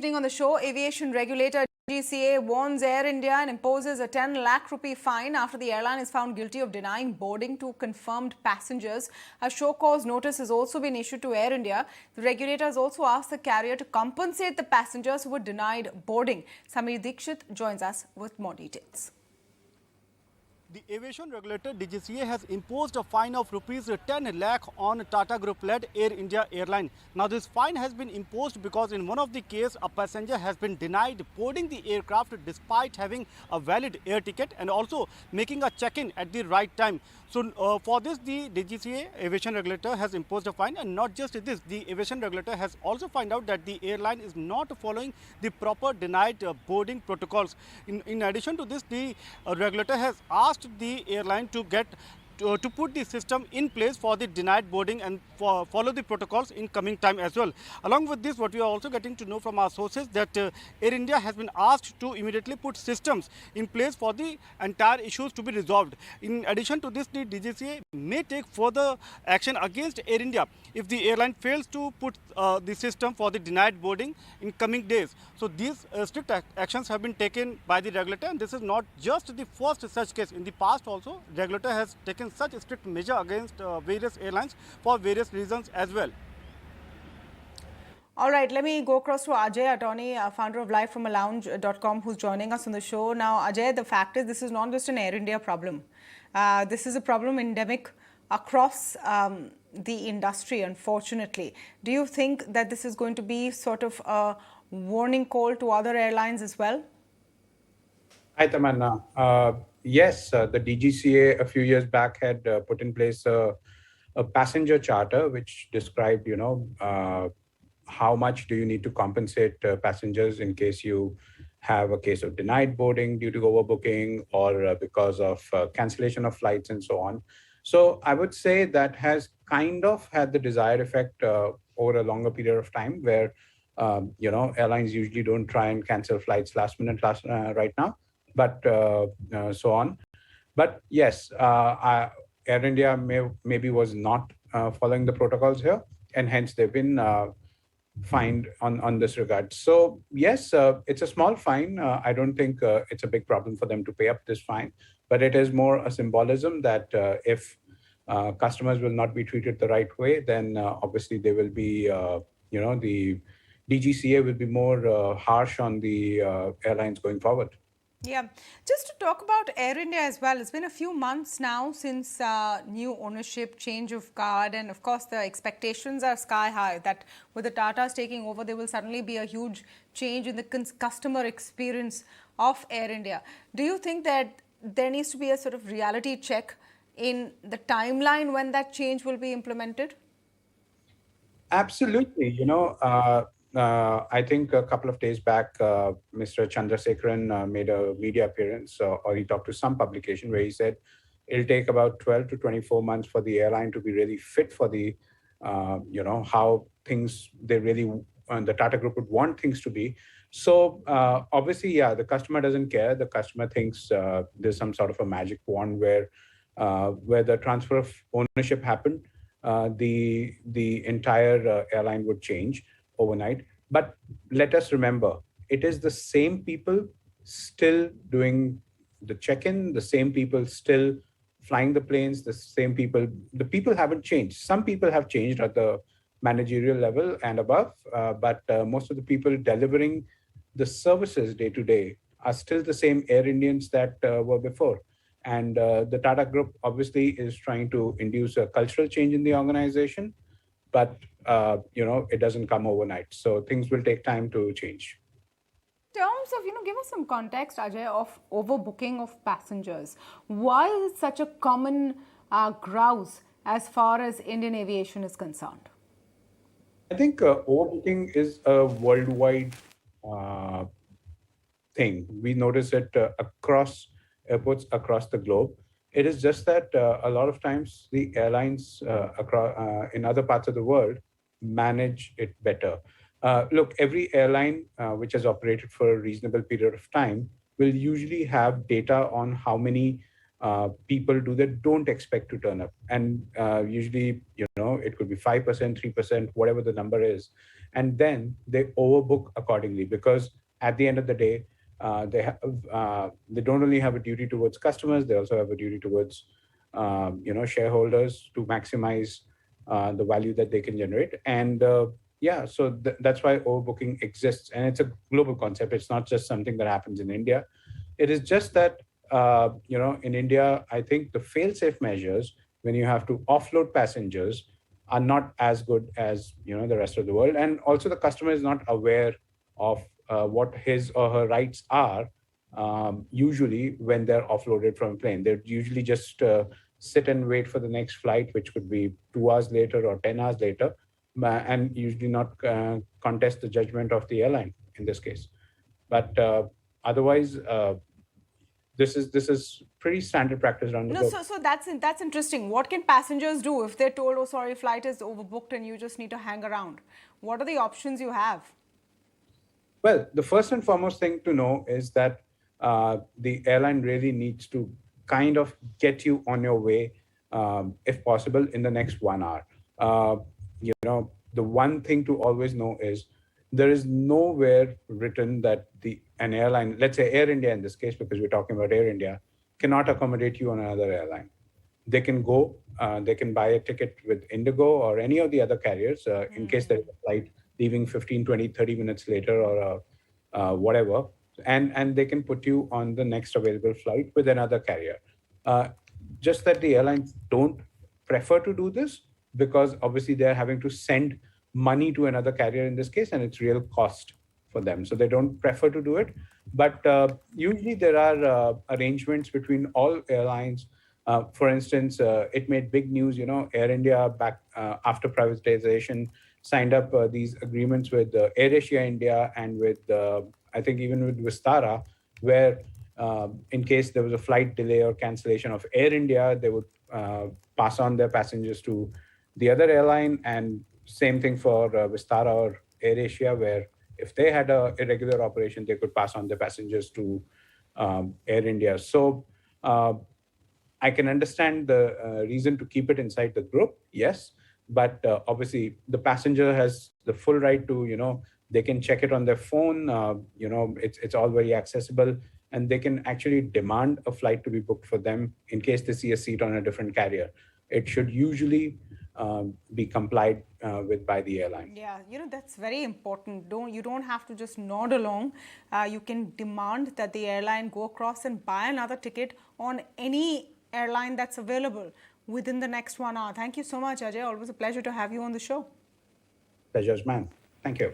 Evening on the show, aviation regulator DGCA warns Air India and imposes a 10 lakh rupee fine after the airline is found guilty of denying boarding to confirmed passengers. A show cause notice has also been issued to Air India. The regulator has also asked the carrier to compensate the passengers who were denied boarding. Samir Dikshit joins us with more details. The aviation regulator DGCA has imposed a fine of rupees 10 lakh on Tata Group-led Air India airline. Now this fine has been imposed because in one of the cases a passenger has been denied boarding the aircraft despite having a valid air ticket and also making a check-in at the right time. So for this the DGCA aviation regulator has imposed a fine, and not just this, the aviation regulator has also found out that the airline is not following the proper denied boarding protocols. In addition to this, the regulator has asked the airline to put the system in place for the denied boarding and follow the protocols in coming time as well. Along with this, what we are also getting to know from our sources that Air India has been asked to immediately put systems in place for the entire issues to be resolved. In addition to this, the DGCA may take further action against Air India if the airline fails to put the system for the denied boarding in coming days. So these strict actions have been taken by the regulator, and this is not just the first such case. In the past also, regulator has taken such a strict measure against various airlines for various reasons as well. All right, let me go across to Ajay Awtaney, founder of livefromalounge.com, who's joining us on the show. Now, Ajay, the fact is this is not just an Air India problem. This is a problem endemic across the industry, unfortunately. Do you think that this is going to be sort of a warning call to other airlines as well? Hi, Tamana. Yes, the DGCA a few years back had put in place a passenger charter which described, how much do you need to compensate passengers in case you have a case of denied boarding due to overbooking or because of cancellation of flights and so on. So I would say that has kind of had the desired effect over a longer period of time where, airlines usually don't try and cancel flights last minute right now, but so on. But yes, Air India maybe was not following the protocols here, and hence they've been fined on this regard. So yes, it's a small fine. I don't think it's a big problem for them to pay up this fine, but it is more a symbolism that if customers will not be treated the right way, then obviously they will be, the DGCA will be more harsh on the airlines going forward. Yeah, just to talk about Air India as well, it's been a few months now since new ownership, change of guard, and of course the expectations are sky high that with the Tatas taking over, there will suddenly be a huge change in the customer experience of Air India. Do you think that there needs to be a sort of reality check in the timeline when that change will be implemented? Absolutely. I think a couple of days back, Mr. Chandrasekaran made a media appearance, or he talked to some publication where he said it'll take about 12 to 24 months for the airline to be really fit for the, how things they really, the Tata Group would want things to be. So obviously, yeah, the customer doesn't care. The customer thinks there's some sort of a magic wand where the transfer of ownership happened, the entire airline would change overnight. But let us remember, it is the same people still doing the check-in, the same people still flying the planes, the same people. The people haven't changed. Some people have changed at the managerial level and above, but most of the people delivering the services day to day are still the same Air Indians that were before. And the Tata Group obviously is trying to induce a cultural change in the organization, but it doesn't come overnight. So things will take time to change. In terms of, give us some context, Ajay, of overbooking of passengers. Why is it such a common grouse as far as Indian aviation is concerned? I think overbooking is a worldwide thing. We notice it across airports across the globe. It is just that a lot of times the airlines in other parts of the world manage it better. Look, every airline which has operated for a reasonable period of time will usually have data on how many people do that don't expect to turn up. And usually, it could be 5%, 3%, whatever the number is. and then they overbook accordingly, because at the end of the day, they don't only have a duty towards customers, they also have a duty towards shareholders to maximize the value that they can generate. And so that's why overbooking exists, and it's a global concept. It's not just something that happens in India. It is just that in India, I think the fail-safe measures when you have to offload passengers are not as good as the rest of the world, and also the customer is not aware of what his or her rights are. Usually, when they're offloaded from a plane, they usually just sit and wait for the next flight, which could be 2 hours later or 10 hours later, and usually not contest the judgment of the airline in this case. But otherwise, this is pretty standard practice around the No, globe. so that's interesting. What can passengers do if they're told, oh, sorry, flight is overbooked and you just need to hang around? What are the options you have? Well, the first and foremost thing to know is that the airline really needs to kind of get you on your way, if possible, in the next 1 hour. The one thing to always know is there is nowhere written that an airline, let's say Air India in this case, because we're talking about Air India, cannot accommodate you on another airline. They can they can buy a ticket with Indigo or any of the other carriers in case there is a flight leaving 15, 20, 30 minutes later or whatever, and they can put you on the next available flight with another carrier. Just that the airlines don't prefer to do this, because obviously they're having to send money to another carrier in this case, and it's real cost for them. So they don't prefer to do it. But usually there are arrangements between all airlines. For instance, it made big news, Air India back after privatization signed up these agreements with AirAsia India and with, I think even with Vistara, where in case there was a flight delay or cancellation of Air India, they would pass on their passengers to the other airline. And same thing for Vistara or AirAsia, where if they had a irregular operation, they could pass on their passengers to Air India. So I can understand the reason to keep it inside the group, yes, but obviously the passenger has the full right to, they can check it on their phone. It's all very accessible, and they can actually demand a flight to be booked for them in case they see a seat on a different carrier. It should usually be complied with by the airline. Yeah, that's very important. You don't have to just nod along. You can demand that the airline go across and buy another ticket on any airline that's available within the next 1 hour. Thank you so much, Ajay. Always a pleasure to have you on the show. Pleasure's mine. Thank you.